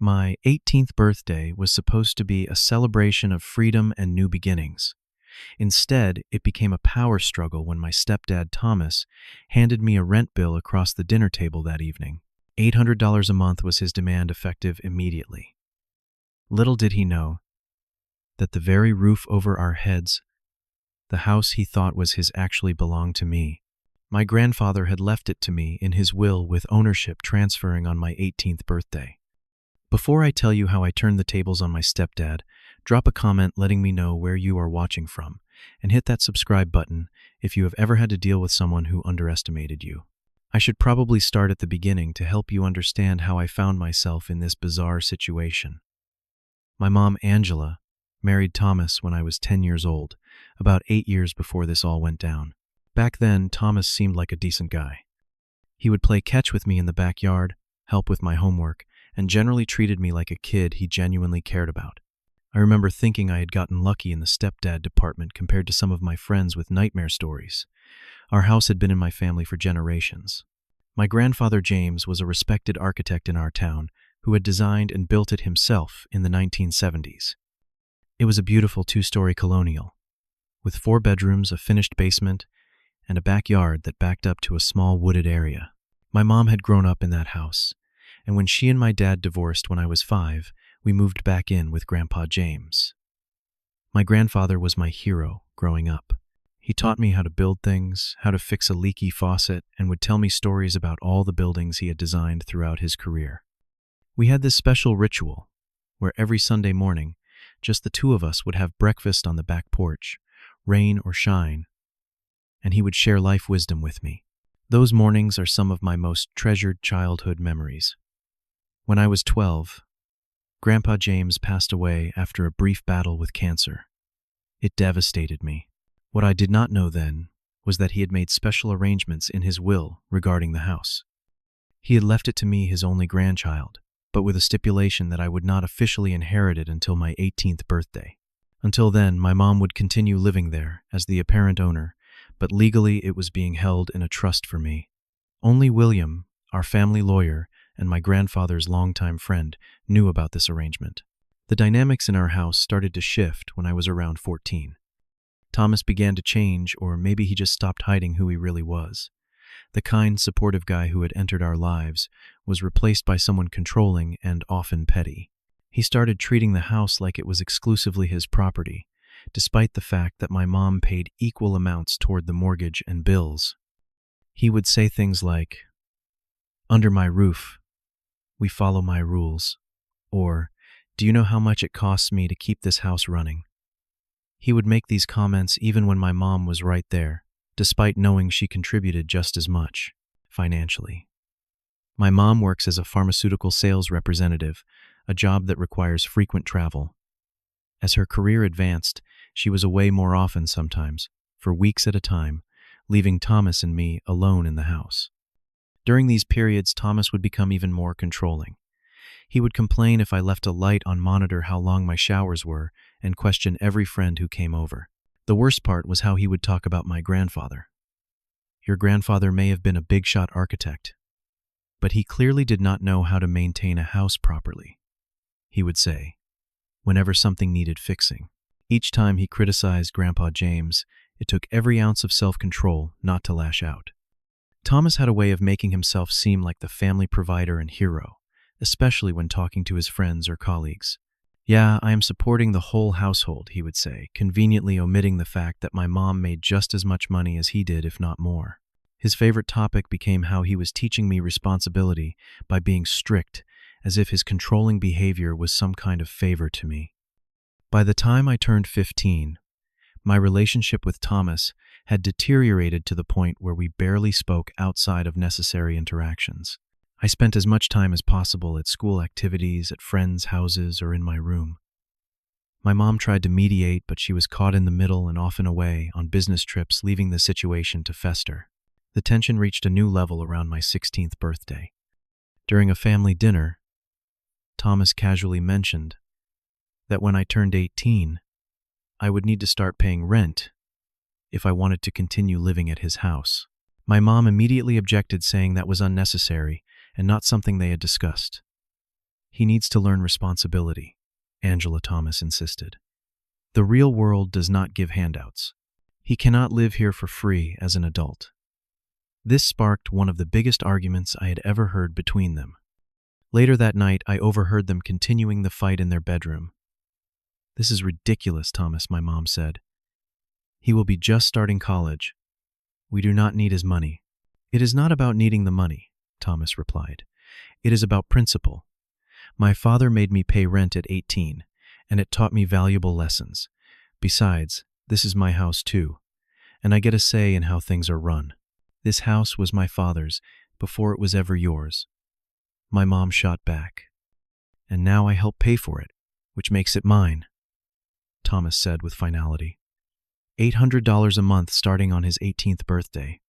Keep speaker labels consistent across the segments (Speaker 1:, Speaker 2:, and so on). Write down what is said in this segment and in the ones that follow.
Speaker 1: My 18th birthday was supposed to be a celebration of freedom and new beginnings. Instead, it became a power struggle when my stepdad, Thomas, handed me a rent bill across the dinner table that evening. $800 a month was his demand, effective immediately. Little did he know that the very roof over our heads, the house he thought was his, actually belonged to me. My grandfather had left it to me in his will, with ownership transferring on my 18th birthday. Before I tell you how I turned the tables on my stepdad, drop a comment letting me know where you are watching from, and hit that subscribe button if you have ever had to deal with someone who underestimated you. I should probably start at the beginning to help you understand how I found myself in this bizarre situation. My mom, Angela, married Thomas when I was 10 years old, about 8 years before this all went down. Back then, Thomas seemed like a decent guy. He would play catch with me in the backyard, help with my homework, and generally treated me like a kid he genuinely cared about. I remember thinking I had gotten lucky in the stepdad department compared to some of my friends with nightmare stories. Our house had been in my family for generations. My grandfather James was a respected architect in our town who had designed and built it himself in the 1970s. It was a beautiful 2-story colonial, with 4 bedrooms, a finished basement, and a backyard that backed up to a small wooded area. My mom had grown up in that house, and when she and my dad divorced when I was 5, we moved back in with Grandpa James. My grandfather was my hero growing up. He taught me how to build things, how to fix a leaky faucet, and would tell me stories about all the buildings he had designed throughout his career. We had this special ritual where every Sunday morning, just the two of us would have breakfast on the back porch, rain or shine, and he would share life wisdom with me. Those mornings are some of my most treasured childhood memories. When I was 12, Grandpa James passed away after a brief battle with cancer. It devastated me. What I did not know then was that he had made special arrangements in his will regarding the house. He had left it to me, his only grandchild, but with a stipulation that I would not officially inherit it until my 18th birthday. Until then, my mom would continue living there as the apparent owner, but legally it was being held in a trust for me. Only William, our family lawyer, and my grandfather's longtime friend knew about this arrangement. The dynamics in our house started to shift when I was around 14. Thomas began to change, or maybe he just stopped hiding who he really was. The kind, supportive guy who had entered our lives was replaced by someone controlling and often petty. He started treating the house like it was exclusively his property, despite the fact that my mom paid equal amounts toward the mortgage and bills. He would say things like, "Under my roof, we follow my rules," or, "Do you know how much it costs me to keep this house running?" He would make these comments even when my mom was right there, despite knowing she contributed just as much, financially. My mom works as a pharmaceutical sales representative, a job that requires frequent travel. As her career advanced, she was away more often sometimes, for weeks at a time, leaving Thomas and me alone in the house. During these periods, Thomas would become even more controlling. He would complain if I left a light on, monitor how long my showers were, and question every friend who came over. The worst part was how he would talk about my grandfather. "Your grandfather may have been a big-shot architect, but he clearly did not know how to maintain a house properly," he would say, whenever something needed fixing. Each time he criticized Grandpa James, it took every ounce of self-control not to lash out. Thomas had a way of making himself seem like the family provider and hero, especially when talking to his friends or colleagues. "Yeah, I am supporting the whole household," he would say, conveniently omitting the fact that my mom made just as much money as he did, if not more. His favorite topic became how he was teaching me responsibility by being strict, as if his controlling behavior was some kind of favor to me. By the time I turned 15, my relationship with Thomas had deteriorated to the point where we barely spoke outside of necessary interactions. I spent as much time as possible at school activities, at friends' houses, or in my room. My mom tried to mediate, but she was caught in the middle and often away on business trips, leaving the situation to fester. The tension reached a new level around my 16th birthday. During a family dinner, Thomas casually mentioned that when I turned 18, I would need to start paying rent if I wanted to continue living at his house. My mom immediately objected, saying that was unnecessary and not something they had discussed. He needs to learn responsibility, Angela Thomas insisted. The real world does not give handouts. He cannot live here for free as an adult. This sparked one of the biggest arguments I had ever heard between them. Later that night, I overheard them continuing the fight in their bedroom. "This is ridiculous, Thomas," my mom said. "He will be just starting college. We do not need his money." "It is not about needing the money," Thomas replied. "It is about principle. My father made me pay rent at 18, and it taught me valuable lessons. Besides, this is my house too, and I get a say in how things are run. This house was my father's before it was ever yours." My mom shot back. "And now I help pay for it, which makes it mine," Thomas said with finality. $800 a month starting on his 18th birthday.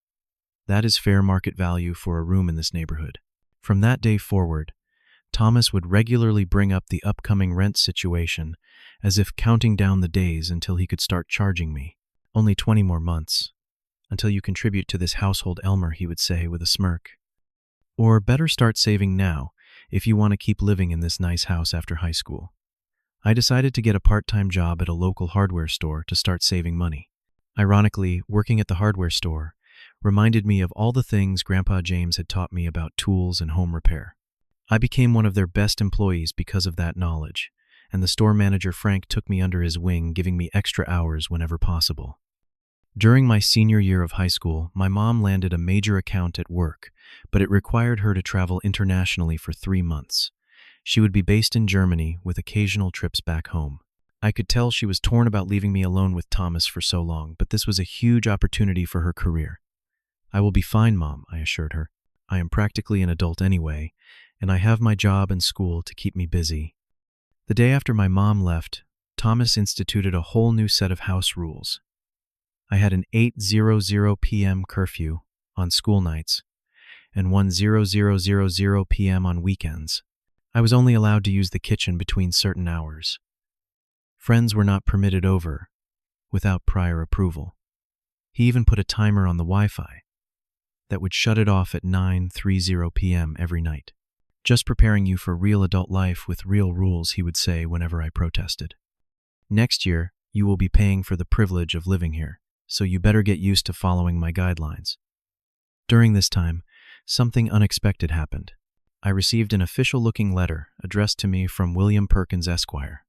Speaker 1: That is fair market value for a room in this neighborhood. From that day forward, Thomas would regularly bring up the upcoming rent situation as if counting down the days until he could start charging me. "Only 20 more months. Until you contribute to this household, Elmer," he would say with a smirk. "Or better start saving now if you want to keep living in this nice house after high school." I decided to get a part-time job at a local hardware store to start saving money. Ironically, working at the hardware store reminded me of all the things Grandpa James had taught me about tools and home repair. I became one of their best employees because of that knowledge, and the store manager Frank took me under his wing, giving me extra hours whenever possible. During my senior year of high school, my mom landed a major account at work, but it required her to travel internationally for 3 months. She would be based in Germany with occasional trips back home. I could tell she was torn about leaving me alone with Thomas for so long, but this was a huge opportunity for her career. "I will be fine, Mom," I assured her. "I am practically an adult anyway, and I have my job and school to keep me busy." The day after my mom left, Thomas instituted a whole new set of house rules. I had an 8:00 p.m. curfew on school nights and 1:00 p.m. on weekends. I was only allowed to use the kitchen between certain hours. Friends were not permitted over without prior approval. He even put a timer on the Wi-Fi that would shut it off at 9:30 p.m. every night. "Just preparing you for real adult life with real rules," he would say whenever I protested. "Next year, you will be paying for the privilege of living here, so you better get used to following my guidelines." During this time, something unexpected happened. I received an official-looking letter addressed to me from William Perkins, Esquire.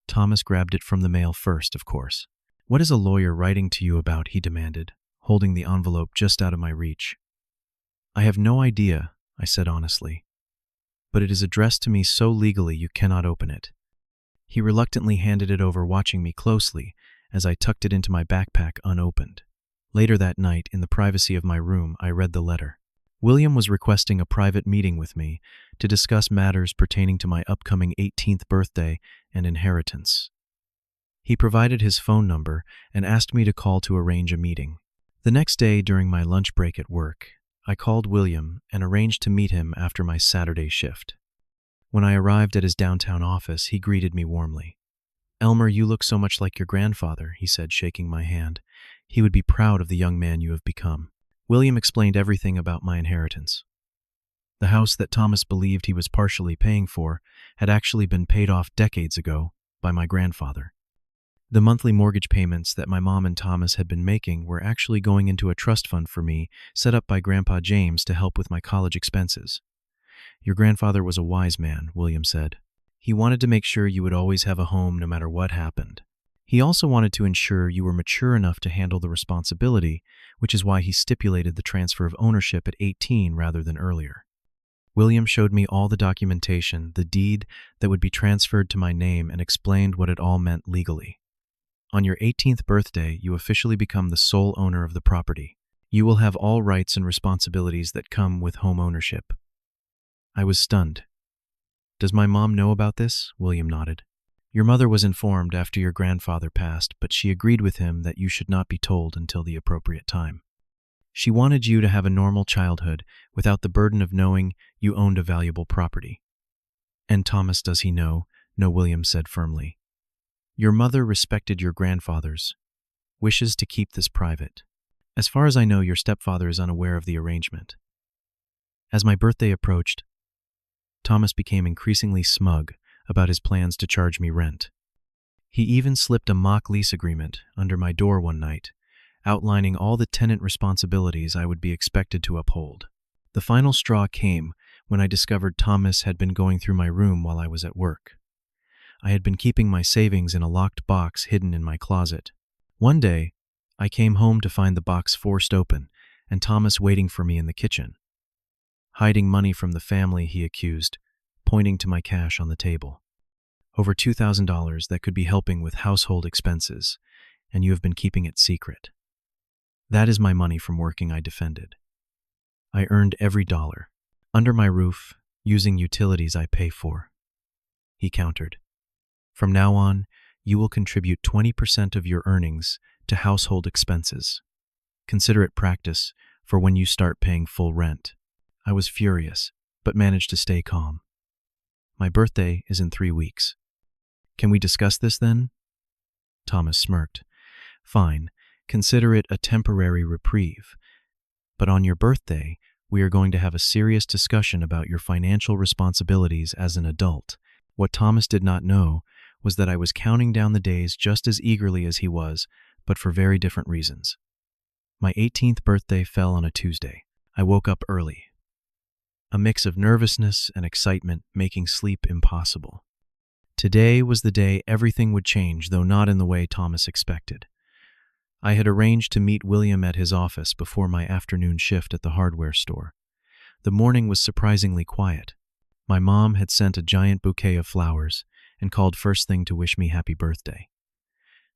Speaker 1: Thomas grabbed it from the mail first, of course. "What is a lawyer writing to you about?" he demanded, holding the envelope just out of my reach. "I have no idea," I said honestly, "but it is addressed to me so legally you cannot open it." He reluctantly handed it over, watching me closely as I tucked it into my backpack unopened. Later that night, in the privacy of my room, I read the letter. William was requesting a private meeting with me to discuss matters pertaining to my upcoming 18th birthday and inheritance. He provided his phone number and asked me to call to arrange a meeting. The next day, during my lunch break at work, I called William and arranged to meet him after my Saturday shift. When I arrived at his downtown office, he greeted me warmly. "Elmer, you look so much like your grandfather," he said, shaking my hand. "He would be proud of the young man you have become." William explained everything about my inheritance. The house that Thomas believed he was partially paying for had actually been paid off decades ago by my grandfather. The monthly mortgage payments that my mom and Thomas had been making were actually going into a trust fund for me, set up by Grandpa James to help with my college expenses. "Your grandfather was a wise man," William said. "He wanted to make sure you would always have a home no matter what happened. He also wanted to ensure you were mature enough to handle the responsibility, which is why he stipulated the transfer of ownership at 18 rather than earlier." William showed me all the documentation, the deed that would be transferred to my name, and explained what it all meant legally. "On your 18th birthday, you officially become the sole owner of the property. You will have all rights and responsibilities that come with home ownership." I was stunned. "Does my mom know about this?" William nodded. "Your mother was informed after your grandfather passed, but she agreed with him that you should not be told until the appropriate time. She wanted you to have a normal childhood without the burden of knowing you owned a valuable property." "And Thomas, does he know?" "No," William said firmly. "Your mother respected your grandfather's wishes to keep this private. As far as I know, your stepfather is unaware of the arrangement." As my birthday approached, Thomas became increasingly smug about his plans to charge me rent. He even slipped a mock lease agreement under my door one night, outlining all the tenant responsibilities I would be expected to uphold. The final straw came when I discovered Thomas had been going through my room while I was at work. I had been keeping my savings in a locked box hidden in my closet. One day, I came home to find the box forced open and Thomas waiting for me in the kitchen. Hiding money from the family, he accused, pointing to my cash on the table. Over $2,000 that could be helping with household expenses, and you have been keeping it secret. That is my money from working, I defended. I earned every dollar. Under my roof, using utilities I pay for. He countered. From now on, you will contribute 20% of your earnings to household expenses. Consider it practice for when you start paying full rent. I was furious, but managed to stay calm. My birthday is in 3 weeks. Can we discuss this then? Thomas smirked. Fine, consider it a temporary reprieve. But on your birthday, we are going to have a serious discussion about your financial responsibilities as an adult. What Thomas did not know was that I was counting down the days just as eagerly as he was, but for very different reasons. My 18th birthday fell on a Tuesday. I woke up early. A mix of nervousness and excitement making sleep impossible. Today was the day everything would change, though not in the way Thomas expected. I had arranged to meet William at his office before my afternoon shift at the hardware store. The morning was surprisingly quiet. My mom had sent a giant bouquet of flowers and called first thing to wish me happy birthday.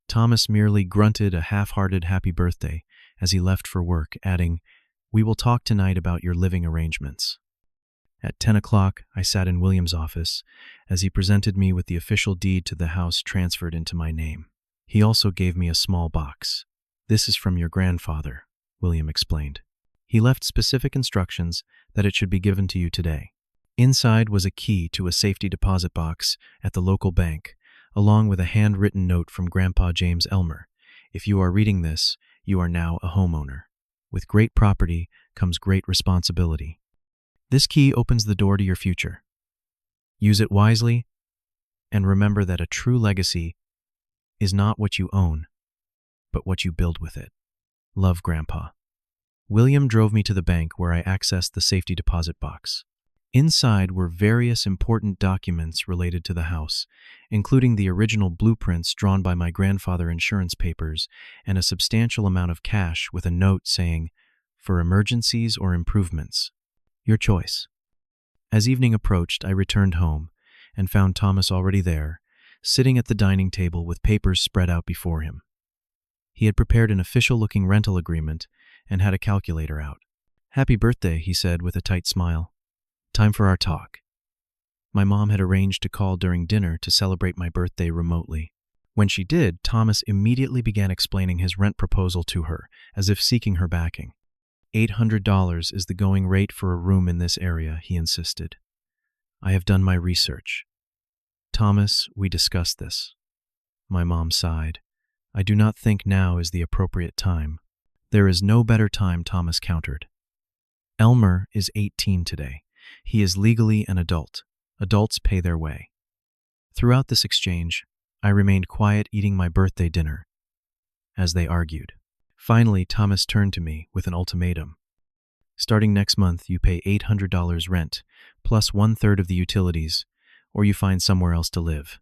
Speaker 1: Thomas merely grunted a half-hearted happy birthday as he left for work, adding, "We will talk tonight about your living arrangements." At 10 o'clock, I sat in William's office as he presented me with the official deed to the house transferred into my name. He also gave me a small box. "This is from your grandfather," William explained. He left specific instructions that it should be given to you today. Inside was a key to a safety deposit box at the local bank, along with a handwritten note from Grandpa James Elmer. "If you are reading this, you are now a homeowner. With great property comes great responsibility. This key opens the door to your future. Use it wisely, and remember that a true legacy is not what you own, but what you build with it. Love, Grandpa." William drove me to the bank where I accessed the safety deposit box. Inside were various important documents related to the house, including the original blueprints drawn by my grandfather insurance papers and a substantial amount of cash with a note saying, "For emergencies or improvements, your choice." As evening approached, I returned home and found Thomas already there, sitting at the dining table with papers spread out before him. He had prepared an official-looking rental agreement and had a calculator out. "Happy birthday," he said with a tight smile. "Time for our talk." My mom had arranged to call during dinner to celebrate my birthday remotely. When she did, Thomas immediately began explaining his rent proposal to her, as if seeking her backing. $800 is the going rate for a room in this area, he insisted. "I have done my research." "Thomas, we discussed this." My mom sighed. "I do not think now is the appropriate time." "There is no better time," Thomas countered. "Elmer is 18 today. He is legally an adult. Adults pay their way." Throughout this exchange, I remained quiet eating my birthday dinner as they argued. Finally, Thomas turned to me with an ultimatum. "Starting next month, you pay $800 rent, plus 1/3 of the utilities, or you find somewhere else to live.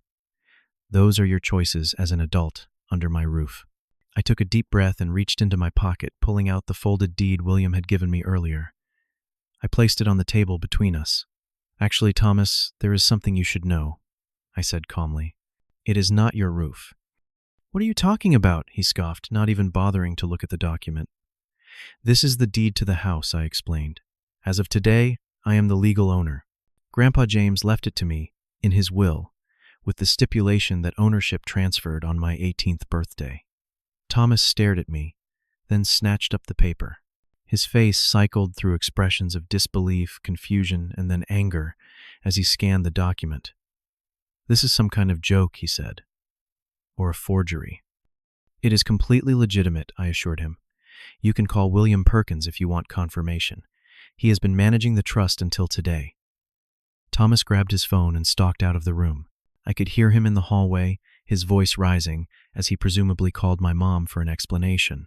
Speaker 1: Those are your choices as an adult under my roof." I took a deep breath and reached into my pocket, pulling out the folded deed William had given me earlier. I placed it on the table between us. "Actually, Thomas, there is something you should know," I said calmly. "It is not your roof." "What are you talking about?" he scoffed, not even bothering to look at the document. "This is the deed to the house," I explained. "As of today, I am the legal owner. Grandpa James left it to me in his will, with the stipulation that ownership transferred on my 18th birthday. Thomas stared at me, then snatched up the paper. His face cycled through expressions of disbelief, confusion, and then anger as he scanned the document. "This is some kind of joke," he said, "or a forgery." "It is completely legitimate," I assured him. "You can call William Perkins if you want confirmation. He has been managing the trust until today." Thomas grabbed his phone and stalked out of the room. I could hear him in the hallway, his voice rising, as he presumably called my mom for an explanation.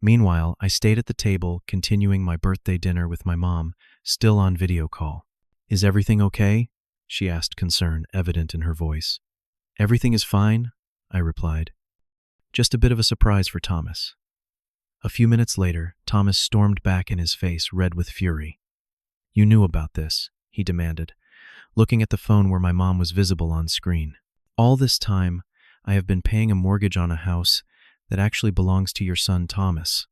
Speaker 1: Meanwhile, I stayed at the table, continuing my birthday dinner with my mom, still on video call. "Is everything okay?" she asked, concern evident in her voice. "Everything is fine," I replied. Just a bit of a surprise for Thomas. A few minutes later, Thomas stormed back in his face, red with fury. "You knew about this," he demanded, looking at the phone where my mom was visible on screen. "All this time, I have been paying a mortgage on a house that actually belongs to your son, Thomas."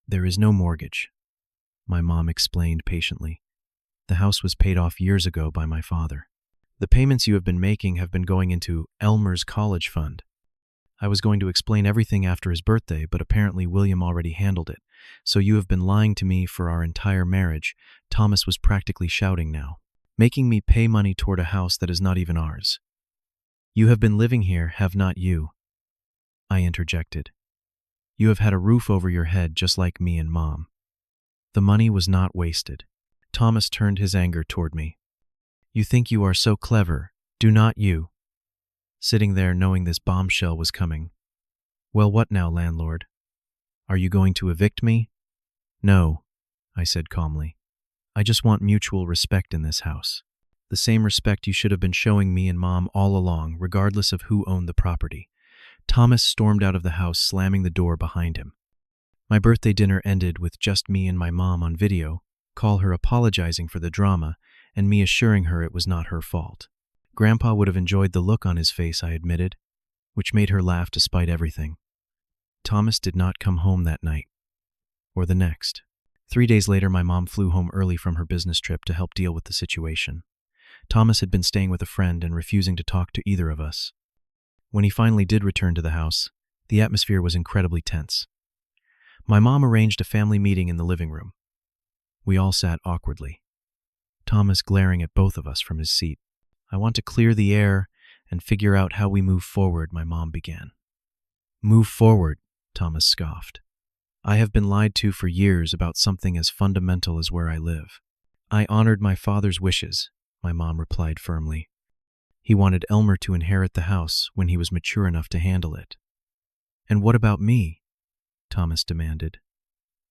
Speaker 1: "There is no mortgage," my mom explained patiently. "The house was paid off years ago by my father. The payments you have been making have been going into Elmer's college fund." I was going to explain everything after his birthday, but apparently William already handled it. "So you have been lying to me for our entire marriage," Thomas was practically shouting now, "making me pay money toward a house that is not even ours. You have been living here, have not you?" I interjected. "You have had a roof over your head just like me and Mom." The money was not wasted. Thomas turned his anger toward me. "You think you are so clever, do not you?" Sitting there knowing this bombshell was coming. "Well, what now, landlord? Are you going to evict me?" "No," I said calmly. "I just want mutual respect in this house. The same respect you should have been showing me and Mom all along, regardless of who owned the property." Thomas stormed out of the house, slamming the door behind him. My birthday dinner ended with just me and my mom on video, call her apologizing for the drama, and me assuring her it was not her fault. Grandpa would have enjoyed the look on his face, I admitted, which made her laugh despite everything. Thomas did not come home that night, or the next. 3 days later, my mom flew home early from her business trip to help deal with the situation. Thomas had been staying with a friend and refusing to talk to either of us. When he finally did return to the house, the atmosphere was incredibly tense. My mom arranged a family meeting in the living room. We all sat awkwardly, Thomas glaring at both of us from his seat. "I want to clear the air and figure out how we move forward," my mom began. "Move forward," Thomas scoffed. "I have been lied to for years about something as fundamental as where I live." "I honored my father's wishes," my mom replied firmly. "He wanted Elmer to inherit the house when he was mature enough to handle it." "And what about me?" Thomas demanded.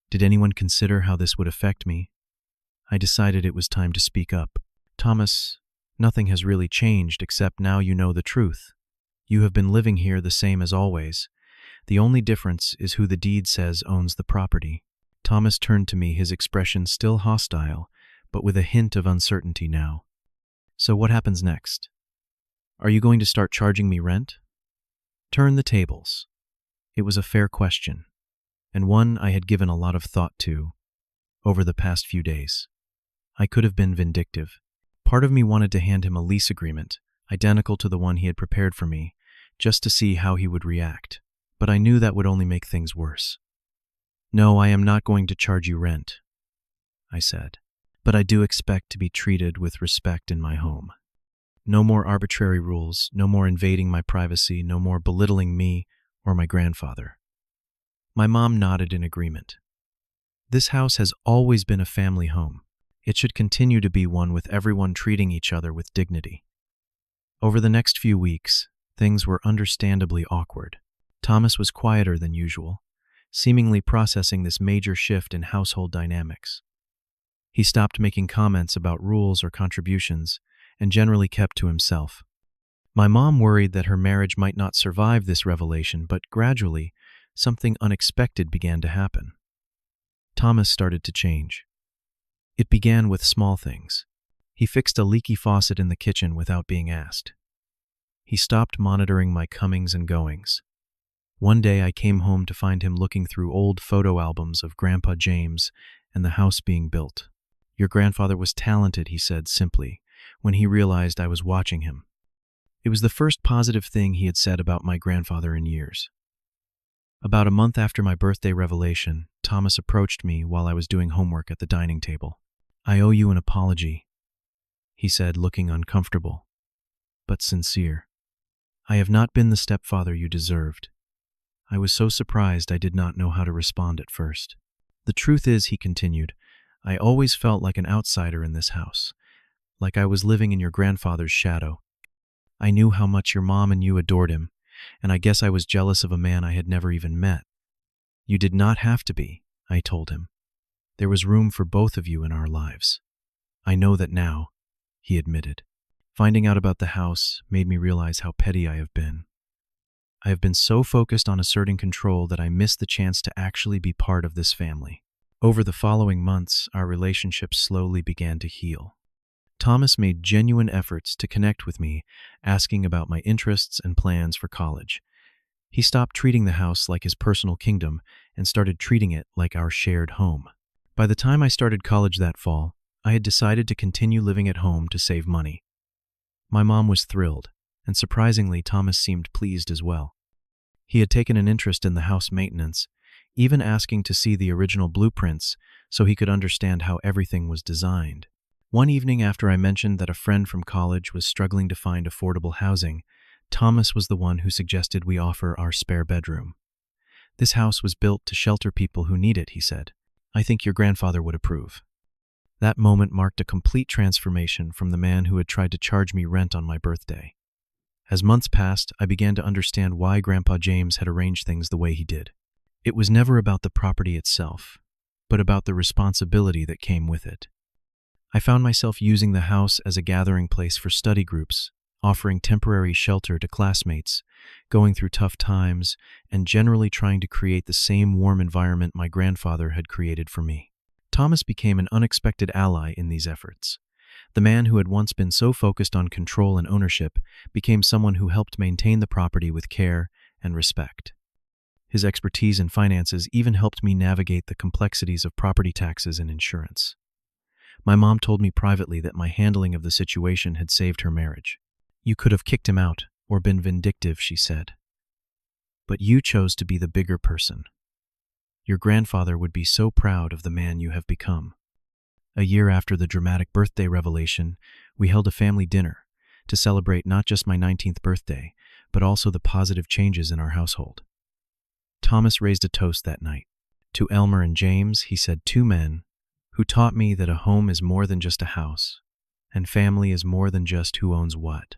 Speaker 1: "Did anyone consider how this would affect me?" I decided it was time to speak up. "Thomas, nothing has really changed except now you know the truth. You have been living here the same as always. The only difference is who the deed says owns the property." Thomas turned to me, his expression still hostile, but with a hint of uncertainty now. "So what happens next? Are you going to start charging me rent?" Turn the tables. It was a fair question, and one I had given a lot of thought to over the past few days. I could have been vindictive. Part of me wanted to hand him a lease agreement, identical to the one he had prepared for me, just to see how he would react. But I knew that would only make things worse. "No, I am not going to charge you rent," I said. "But I do expect to be treated with respect in my home. No more arbitrary rules, no more invading my privacy, no more belittling me or my grandfather." My mom nodded in agreement. "This house has always been a family home. It should continue to be one with everyone treating each other with dignity." Over the next few weeks, things were understandably awkward. Thomas was quieter than usual, seemingly processing this major shift in household dynamics. He stopped making comments about rules or contributions and generally kept to himself. My mom worried that her marriage might not survive this revelation, but gradually, something unexpected began to happen. Thomas started to change. It began with small things. He fixed a leaky faucet in the kitchen without being asked. He stopped monitoring my comings and goings. One day I came home to find him looking through old photo albums of Grandpa James and the house being built. "Your grandfather was talented," he said simply, when he realized I was watching him. It was the first positive thing he had said about my grandfather in years. About a month after my birthday revelation, Thomas approached me while I was doing homework at the dining table. "I owe you an apology," he said, looking uncomfortable, but sincere. "I have not been the stepfather you deserved." I was so surprised I did not know how to respond at first. "The truth is," he continued, "I always felt like an outsider in this house. like I was living in your grandfather's shadow. I knew how much your mom and you adored him, and I guess I was jealous of a man I had never even met. You did not have to be, I told him. There was room for both of you in our lives. I know that now, he admitted. Finding out about the house made me realize how petty I have been. I have been so focused on asserting control that I missed the chance to actually be part of this family. Over the following months, our relationship slowly began to heal. Thomas made genuine efforts to connect with me, asking about my interests and plans for college. He stopped treating the house like his personal kingdom and started treating it like our shared home. By the time I started college that fall, I had decided to continue living at home to save money. My mom was thrilled, and surprisingly, Thomas seemed pleased as well. He had taken an interest in the house maintenance, even asking to see the original blueprints so he could understand how everything was designed. One evening after I mentioned that a friend from college was struggling to find affordable housing, Thomas was the one who suggested we offer our spare bedroom. This house was built to shelter people who need it, he said. I think your grandfather would approve. That moment marked a complete transformation from the man who had tried to charge me rent on my birthday. As months passed, I began to understand why Grandpa James had arranged things the way he did. It was never about the property itself, but about the responsibility that came with it. I found myself using the house as a gathering place for study groups, offering temporary shelter to classmates, going through tough times, and generally trying to create the same warm environment my grandfather had created for me. Thomas became an unexpected ally in these efforts. The man who had once been so focused on control and ownership became someone who helped maintain the property with care and respect. His expertise in finances even helped me navigate the complexities of property taxes and insurance. My mom told me privately that my handling of the situation had saved her marriage. You could have kicked him out or been vindictive, she said. But you chose to be the bigger person. Your grandfather would be so proud of the man you have become. A year after the dramatic birthday revelation, we held a family dinner to celebrate not just my 19th birthday, but also the positive changes in our household. Thomas raised a toast that night. To Elmer and James, he said, two men who taught me that a home is more than just a house, and family is more than just who owns what.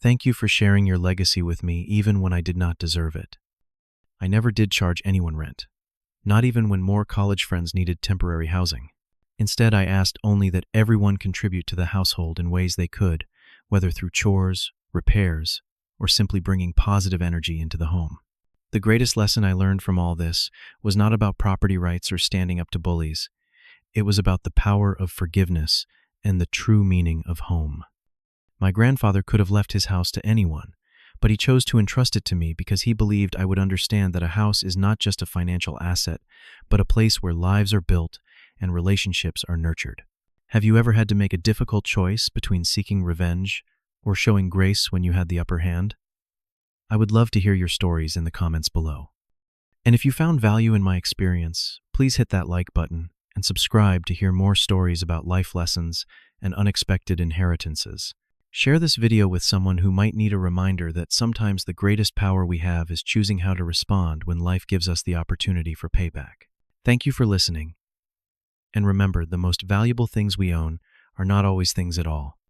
Speaker 1: Thank you for sharing your legacy with me even when I did not deserve it. I never did charge anyone rent, not even when more college friends needed temporary housing. Instead, I asked only that everyone contribute to the household in ways they could, whether through chores, repairs, or simply bringing positive energy into the home. The greatest lesson I learned from all this was not about property rights or standing up to bullies. It was about the power of forgiveness and the true meaning of home. My grandfather could have left his house to anyone, but he chose to entrust it to me because he believed I would understand that a house is not just a financial asset, but a place where lives are built and relationships are nurtured. Have you ever had to make a difficult choice between seeking revenge or showing grace when you had the upper hand? I would love to hear your stories in the comments below. And if you found value in my experience, please hit that like button and subscribe to hear more stories about life lessons and unexpected inheritances. Share this video with someone who might need a reminder that sometimes the greatest power we have is choosing how to respond when life gives us the opportunity for payback. Thank you for listening. And remember, the most valuable things we own are not always things at all.